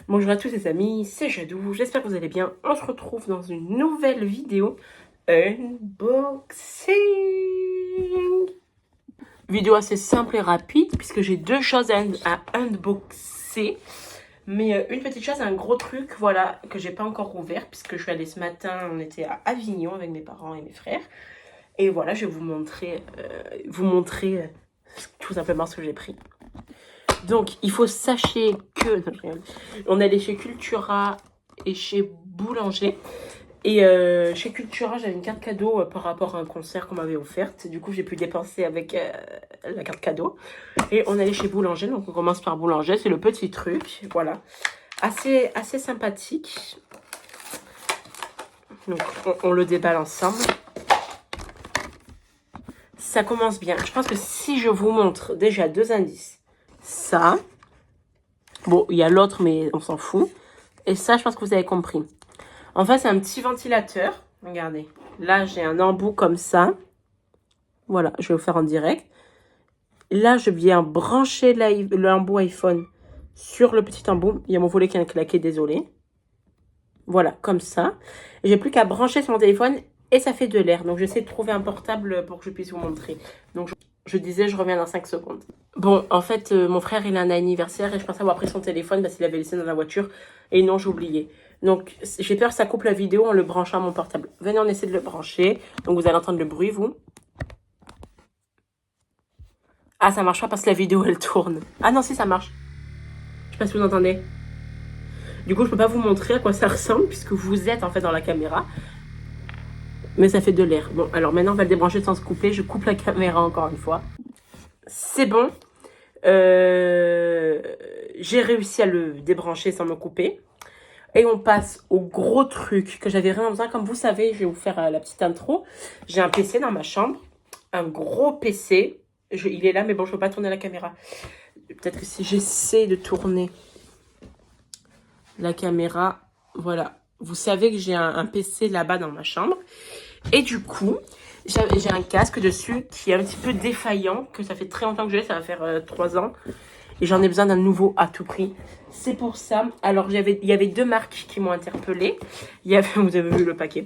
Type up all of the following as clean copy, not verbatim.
Bonjour à tous les amis, c'est Jadou, j'espère que vous allez bien. On se retrouve dans une nouvelle vidéo unboxing. Vidéo assez simple et rapide puisque j'ai deux choses à unboxer. Mais une petite chose, un gros truc, voilà, que j'ai pas encore ouvert puisque je suis allée ce matin, on était à Avignon avec mes parents et mes frères. Et voilà, je vais vous montrer tout simplement ce que j'ai pris. Donc, il faut sachez que on est allé chez Cultura et chez Boulanger. Et chez Cultura, j'avais une carte cadeau par rapport à un concert qu'on m'avait offerte. Du coup, j'ai pu dépenser avec la carte cadeau. Et on est allé chez Boulanger, donc on commence par Boulanger. C'est le petit truc, voilà. Assez sympathique. Donc, on le déballe ensemble. Ça commence bien. Je pense que si je vous montre déjà deux indices, ça... Bon, il y a l'autre, mais on s'en fout. Et ça, je pense que vous avez compris. En fait, c'est un petit ventilateur. Regardez. Là, j'ai un embout comme ça. Voilà, je vais vous faire en direct. Là, je viens brancher l'embout iPhone sur le petit embout. Il y a mon volet qui a claqué, désolé. Voilà, comme ça. J'ai plus qu'à brancher sur mon téléphone et ça fait de l'air. Donc, j'essaie de trouver un portable pour que je puisse vous montrer. Donc, je disais, je reviens dans 5 secondes. Bon, en fait, mon frère, il a un anniversaire et je pensais avoir pris son téléphone parce qu'il avait laissé dans la voiture. Et non, j'ai oublié. Donc, j'ai peur que ça coupe la vidéo en le branchant à mon portable. Venez, on essaie de le brancher. Donc, vous allez entendre le bruit, vous. Ah, ça marche pas parce que la vidéo, elle tourne. Ah non, si, ça marche. Je sais pas si vous entendez. Du coup, je peux pas vous montrer à quoi ça ressemble puisque vous êtes en fait dans la caméra. Mais ça fait de l'air. Bon, alors maintenant, on va le débrancher sans se couper. Je coupe la caméra encore une fois. C'est bon. J'ai réussi à le débrancher sans me couper. Et on passe au gros truc que j'avais vraiment besoin. Comme vous savez, je vais vous faire la petite intro. J'ai un PC dans ma chambre. Un gros PC. Il est là, mais bon, je ne peux pas tourner la caméra. Peut-être que si j'essaie de tourner la caméra, voilà. Vous savez que j'ai un PC là-bas dans ma chambre. Et du coup, j'ai un casque dessus qui est un petit peu défaillant, que ça fait très longtemps que j'ai, ça va faire 3 ans. Et j'en ai besoin d'un nouveau à tout prix. C'est pour ça. Alors, il y avait deux marques qui m'ont interpellée. Il y avait, vous avez vu le paquet.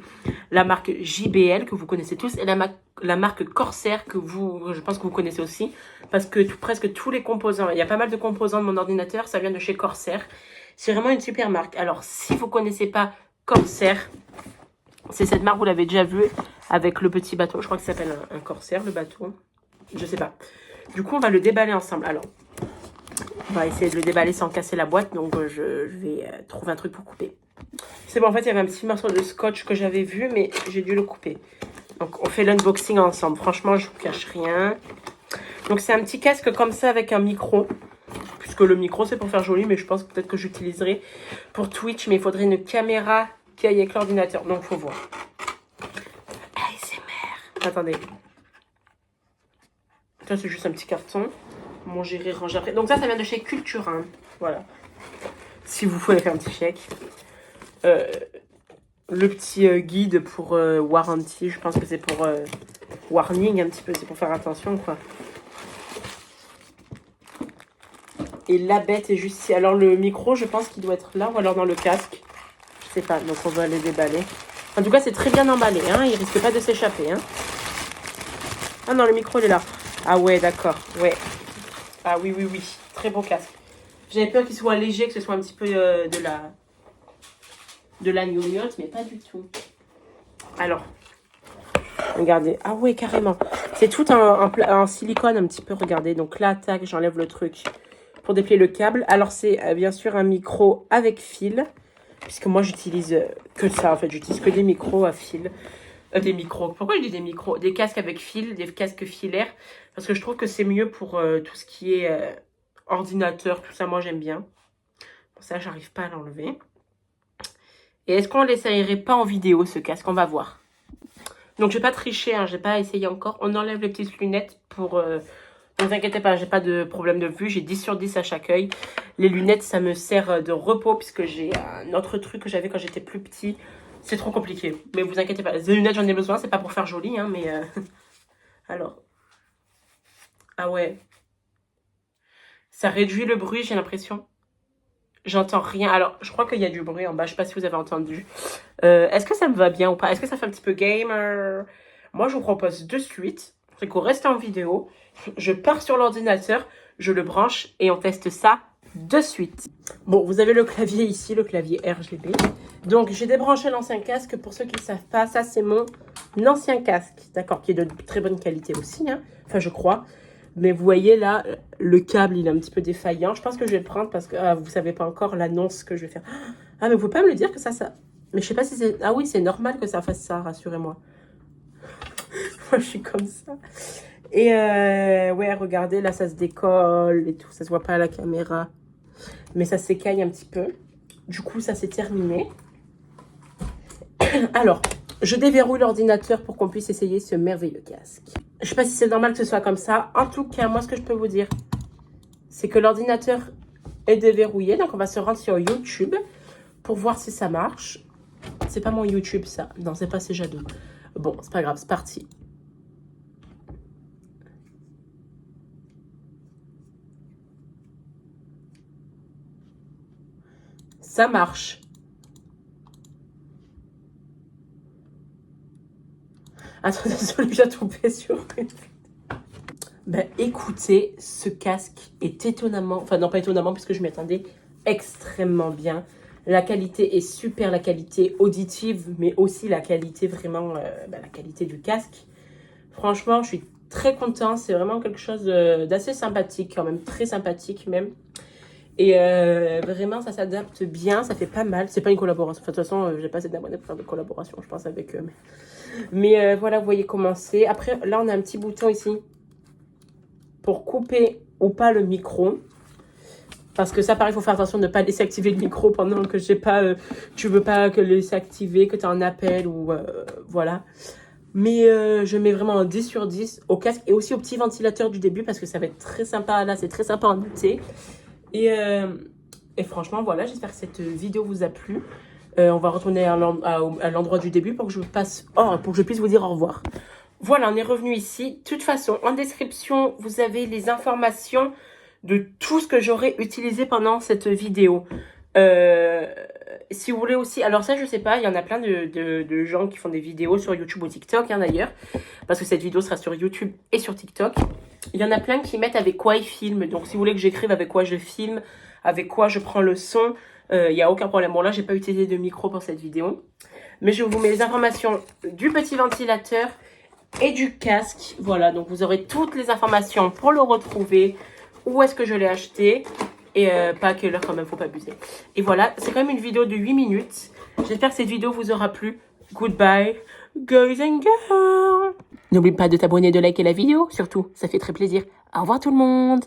La marque JBL, que vous connaissez tous, et la marque Corsair, que je pense que vous connaissez aussi. Parce que presque tous les composants, il y a pas mal de composants de mon ordinateur, ça vient de chez Corsair. C'est vraiment une super marque. Alors, si vous ne connaissez pas Corsair, c'est cette marque, vous l'avez déjà vue, avec le petit bateau. Je crois que ça s'appelle un Corsair, le bateau. Je sais pas. Du coup, on va le déballer ensemble. Alors, on va essayer de le déballer sans casser la boîte. Donc, je vais trouver un truc pour couper. C'est bon, en fait, il y avait un petit morceau de scotch que j'avais vu, mais j'ai dû le couper. Donc, on fait l'unboxing ensemble. Franchement, je ne vous cache rien. Donc, c'est un petit casque comme ça avec un micro. Puisque le micro, c'est pour faire joli, mais je pense peut-être que j'utiliserai pour Twitch. Mais il faudrait une caméra qui aille avec l'ordinateur. Donc, il faut voir. ASMR. Attendez. Ça, c'est juste un petit carton. Bon, j'irai ranger après. Donc ça vient de chez Cultura. Hein. Voilà. Si vous pouvez faire un petit chèque. Le petit guide pour warranty. Je pense que c'est pour warning un petit peu. C'est pour faire attention, quoi. Et la bête est juste ici. Alors, le micro, je pense qu'il doit être là ou alors dans le casque. Je sais pas. Donc, on va les déballer. En tout cas, c'est très bien emballé. Hein. Il risque pas de s'échapper. Hein. Ah non, le micro, il est là. Ah ouais, d'accord. Ouais. Ah oui, oui, oui. Très beau casque. J'avais peur qu'il soit léger, que ce soit un petit peu de la gnognotte, mais pas du tout. Alors, regardez. Ah ouais, carrément. C'est tout en silicone un petit peu, regardez. Donc là, tac, j'enlève le truc pour déplier le câble. Alors, c'est bien sûr un micro avec fil, puisque moi, j'utilise que ça, en fait. J'utilise que des micros à fil. Des micros. Pourquoi je dis des micros? Des casques avec fil, des casques filaires. Parce que je trouve que c'est mieux pour tout ce qui est ordinateur, tout ça. Moi, j'aime bien. Bon, ça, j'arrive pas à l'enlever. Et est-ce qu'on l'essayerait pas en vidéo, ce casque? On va voir. Donc, je vais pas tricher, hein, j'ai pas essayé encore. On enlève les petites lunettes pour... ne vous inquiétez pas, j'ai pas de problème de vue. J'ai 10 sur 10 à chaque œil. Les lunettes, ça me sert de repos puisque j'ai un autre truc que j'avais quand j'étais plus petit. C'est trop compliqué. Mais vous inquiétez pas. Les lunettes, j'en ai besoin. C'est pas pour faire joli, hein, mais... Alors. Ah ouais. Ça réduit le bruit, j'ai l'impression. J'entends rien. Alors, je crois qu'il y a du bruit en bas. Je sais pas si vous avez entendu. Est-ce que ça me va bien ou pas? Est-ce que ça fait un petit peu gamer? Moi, je vous propose de suite, c'est qu'on reste en vidéo. Je pars sur l'ordinateur, je le branche et on teste ça de suite. Bon, vous avez le clavier ici, le clavier RGB. Donc, j'ai débranché l'ancien casque. Pour ceux qui ne savent pas, ça, c'est mon ancien casque. D'accord, qui est de très bonne qualité aussi, hein. Enfin, je crois. Mais vous voyez là, le câble, il est un petit peu défaillant. Je pense que je vais le prendre parce que vous ne savez pas encore l'annonce que je vais faire. Ah, mais vous pouvez pas me le dire que ça... Mais je sais pas si c'est... Ah oui, c'est normal que ça fasse ça, rassurez-moi. Moi, je suis comme ça. Et ouais, regardez, là, ça se décolle et tout. Ça se voit pas à la caméra. Mais ça s'écaille un petit peu. Du coup, ça s'est terminé. Alors, je déverrouille l'ordinateur pour qu'on puisse essayer ce merveilleux casque. Je sais pas si c'est normal que ce soit comme ça. En tout cas, moi, ce que je peux vous dire, c'est que l'ordinateur est déverrouillé. Donc, on va se rendre sur YouTube pour voir si ça marche. C'est pas mon YouTube, ça. Non, c'est pas ces Jadot. Bon, c'est pas grave, c'est parti. Ça marche. Attends, désolé, j'ai tombé sur une... Ben, écoutez, ce casque est étonnamment... Enfin, non, pas étonnamment, puisque je m'y attendais extrêmement bien. La qualité est super, la qualité auditive, mais aussi la qualité vraiment... la qualité du casque. Franchement, je suis très contente. C'est vraiment quelque chose d'assez sympathique, quand même. Très sympathique, même. Et vraiment, ça s'adapte bien. Ça fait pas mal. C'est pas une collaboration. Enfin, de toute façon, j'ai pas assez d'abonnés pour faire de collaboration, je pense, avec eux. Mais voilà, vous voyez comment c'est. Après, là, on a un petit bouton ici pour couper ou pas le micro. Parce que ça, pareil, il faut faire attention de ne pas laisser activer le micro pendant que j'ai pas... tu veux pas que le laisser activer, que tu as un appel ou... voilà. Mais je mets vraiment un 10 sur 10 au casque et aussi au petit ventilateur du début parce que ça va être très sympa. Là, c'est très sympa en été. Et franchement, voilà, j'espère que cette vidéo vous a plu. On va retourner à l'endroit du début pour que pour que je puisse vous dire au revoir. Voilà, on est revenu ici. De toute façon, en description, vous avez les informations de tout ce que j'aurais utilisé pendant cette vidéo. Si vous voulez aussi... Alors ça, je sais pas, il y en a plein de gens qui font des vidéos sur YouTube ou TikTok, hein, d'ailleurs. Parce que cette vidéo sera sur YouTube et sur TikTok. Il y en a plein qui mettent avec quoi ils filment. Donc, si vous voulez que j'écrive avec quoi je filme, avec quoi je prends le son, il n'y a aucun problème. Bon, là, j'ai pas utilisé de micro pour cette vidéo. Mais je vous mets les informations du petit ventilateur et du casque. Voilà, donc vous aurez toutes les informations pour le retrouver. Où est-ce que je l'ai acheté. Et pas à quelle heure quand même, faut pas abuser. Et voilà, c'est quand même une vidéo de 8 minutes. J'espère que cette vidéo vous aura plu. Goodbye, guys and girls. N'oublie pas de t'abonner et de liker la vidéo, surtout, ça fait très plaisir. Au revoir tout le monde.